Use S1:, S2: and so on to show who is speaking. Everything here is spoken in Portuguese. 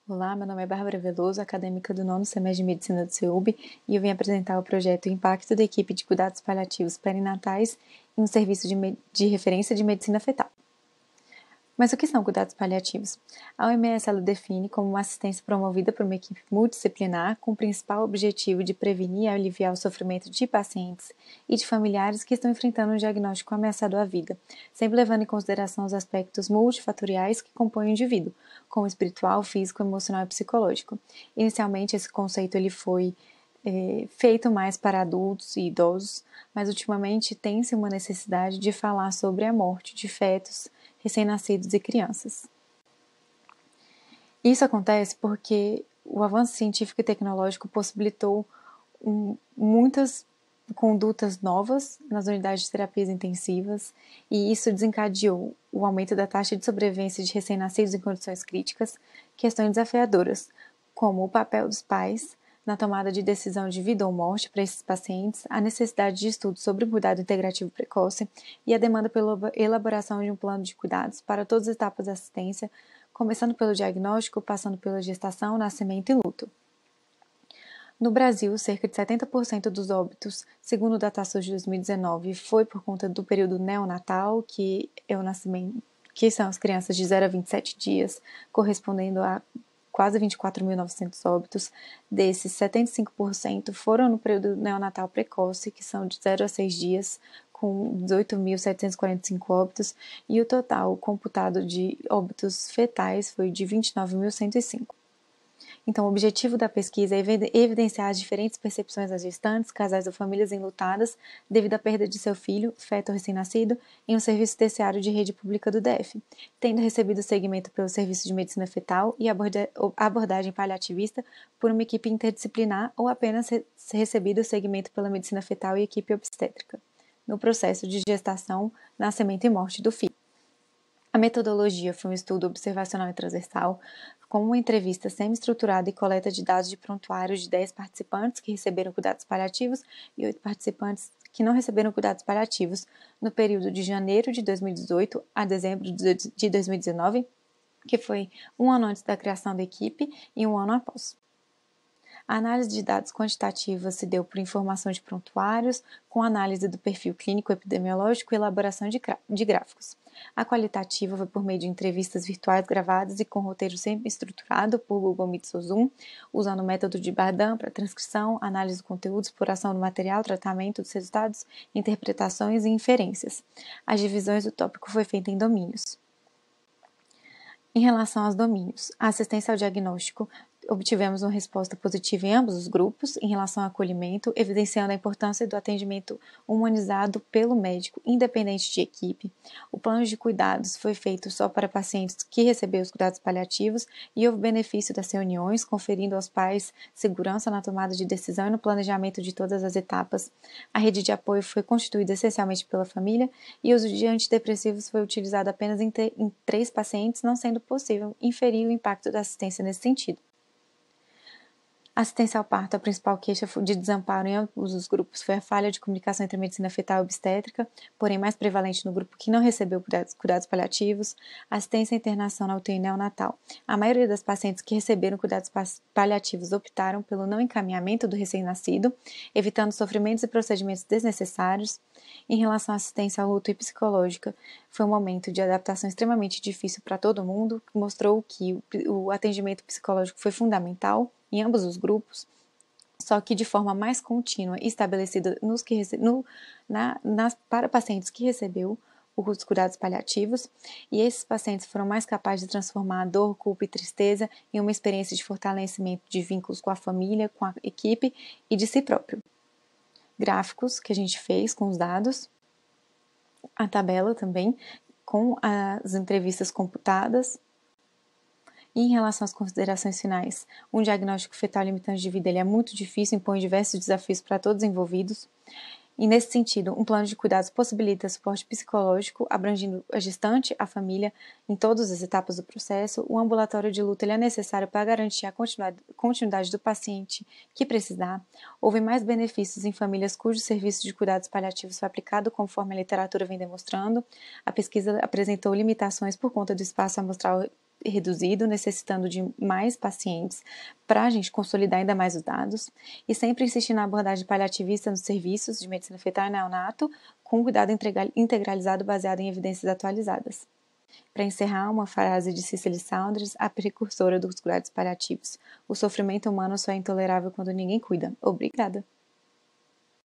S1: Olá, meu nome é Bárbara Veloso, acadêmica do 9º semestre de Medicina do CEUB, e eu vim apresentar o projeto Impacto da Equipe de Cuidados Paliativos Perinatais em um serviço de referência de medicina fetal. Mas o que são cuidados paliativos? A OMS ela define como uma assistência promovida por uma equipe multidisciplinar com o principal objetivo de prevenir e aliviar o sofrimento de pacientes e de familiares que estão enfrentando um diagnóstico ameaçador à vida, sempre levando em consideração os aspectos multifatoriais que compõem o indivíduo, como espiritual, físico, emocional e psicológico. Inicialmente, esse conceito ele foi feito mais para adultos e idosos, mas ultimamente tem-se uma necessidade de falar sobre a morte de fetos, recém-nascidos e crianças. Isso acontece porque o avanço científico e tecnológico possibilitou muitas condutas novas nas unidades de terapias intensivas e isso desencadeou o aumento da taxa de sobrevivência de recém-nascidos em condições críticas, questões desafiadoras, como o papel dos pais na tomada de decisão de vida ou morte para esses pacientes, a necessidade de estudos sobre o cuidado integrativo precoce e a demanda pela elaboração de um plano de cuidados para todas as etapas da assistência, começando pelo diagnóstico, passando pela gestação, nascimento e luto. No Brasil, cerca de 70% dos óbitos, segundo datações de 2019, foi por conta do período neonatal, que é o nascimento, que são as crianças de 0 a 27 dias, correspondendo a quase 24.900 óbitos. Desses, 75% foram no período neonatal precoce, que são de 0 a 6 dias, com 18.745 óbitos, e o total computado de óbitos fetais foi de 29.105. Então, o objetivo da pesquisa é evidenciar as diferentes percepções das gestantes, casais ou famílias enlutadas devido à perda de seu filho, feto recém-nascido, em um serviço terciário de rede pública do DF, tendo recebido segmento pelo Serviço de Medicina Fetal e abordagem paliativista por uma equipe interdisciplinar ou apenas recebido segmento pela medicina fetal e equipe obstétrica, no processo de gestação, nascimento e morte do filho. A metodologia foi um estudo observacional e transversal, com uma entrevista semi-estruturada e coleta de dados de prontuários de 10 participantes que receberam cuidados paliativos e 8 participantes que não receberam cuidados paliativos no período de janeiro de 2018 a dezembro de 2019, que foi um ano antes da criação da equipe e um ano após. A análise de dados quantitativos se deu por informação de prontuários, com análise do perfil clínico epidemiológico e elaboração de gráficos. A qualitativa foi por meio de entrevistas virtuais gravadas e com roteiro sempre estruturado por Google Meets ou Zoom, usando o método de Bardan para transcrição, análise do conteúdo, exploração do material, tratamento dos resultados, interpretações e inferências. As divisões do tópico foi feita em domínios. Em relação aos domínios, a assistência ao diagnóstico, obtivemos uma resposta positiva em ambos os grupos em relação ao acolhimento, evidenciando a importância do atendimento humanizado pelo médico, independente de equipe. O plano de cuidados foi feito só para pacientes que receberam os cuidados paliativos e houve benefício das reuniões, conferindo aos pais segurança na tomada de decisão e no planejamento de todas as etapas. A rede de apoio foi constituída essencialmente pela família e o uso de antidepressivos foi utilizado apenas em 3 pacientes, não sendo possível inferir o impacto da assistência nesse sentido. Assistência ao parto, a principal queixa de desamparo em ambos os grupos foi a falha de comunicação entre a medicina fetal e obstétrica, porém mais prevalente no grupo que não recebeu cuidados paliativos. Assistência à internação na UTI neonatal. A maioria das pacientes que receberam cuidados paliativos optaram pelo não encaminhamento do recém-nascido, evitando sofrimentos e procedimentos desnecessários. Em relação à assistência ao luto e psicológica, foi um momento de adaptação extremamente difícil para todo mundo, que mostrou que o atendimento psicológico foi fundamental em ambos os grupos, só que de forma mais contínua e estabelecida para pacientes que recebeu os cuidados paliativos, e esses pacientes foram mais capazes de transformar a dor, culpa e tristeza em uma experiência de fortalecimento de vínculos com a família, com a equipe e de si próprio. Gráficos que a gente fez com os dados, a tabela também, com as entrevistas computadas. E em relação às considerações finais, um diagnóstico fetal limitante de vida ele é muito difícil, impõe diversos desafios para todos os envolvidos. E nesse sentido, um plano de cuidados possibilita suporte psicológico, abrangindo a gestante, a família, em todas as etapas do processo. O ambulatório de luto ele é necessário para garantir a continuidade do paciente que precisar. Houve mais benefícios em famílias cujo serviço de cuidados paliativos foi aplicado, conforme a literatura vem demonstrando. A pesquisa apresentou limitações por conta do espaço amostral reduzido, necessitando de mais pacientes para a gente consolidar ainda mais os dados, e sempre insistir na abordagem paliativista nos serviços de medicina fetal e neonato, com cuidado integralizado baseado em evidências atualizadas. Para encerrar, uma frase de Cicely Saunders, a precursora dos cuidados paliativos: o sofrimento humano só é intolerável quando ninguém cuida. Obrigada!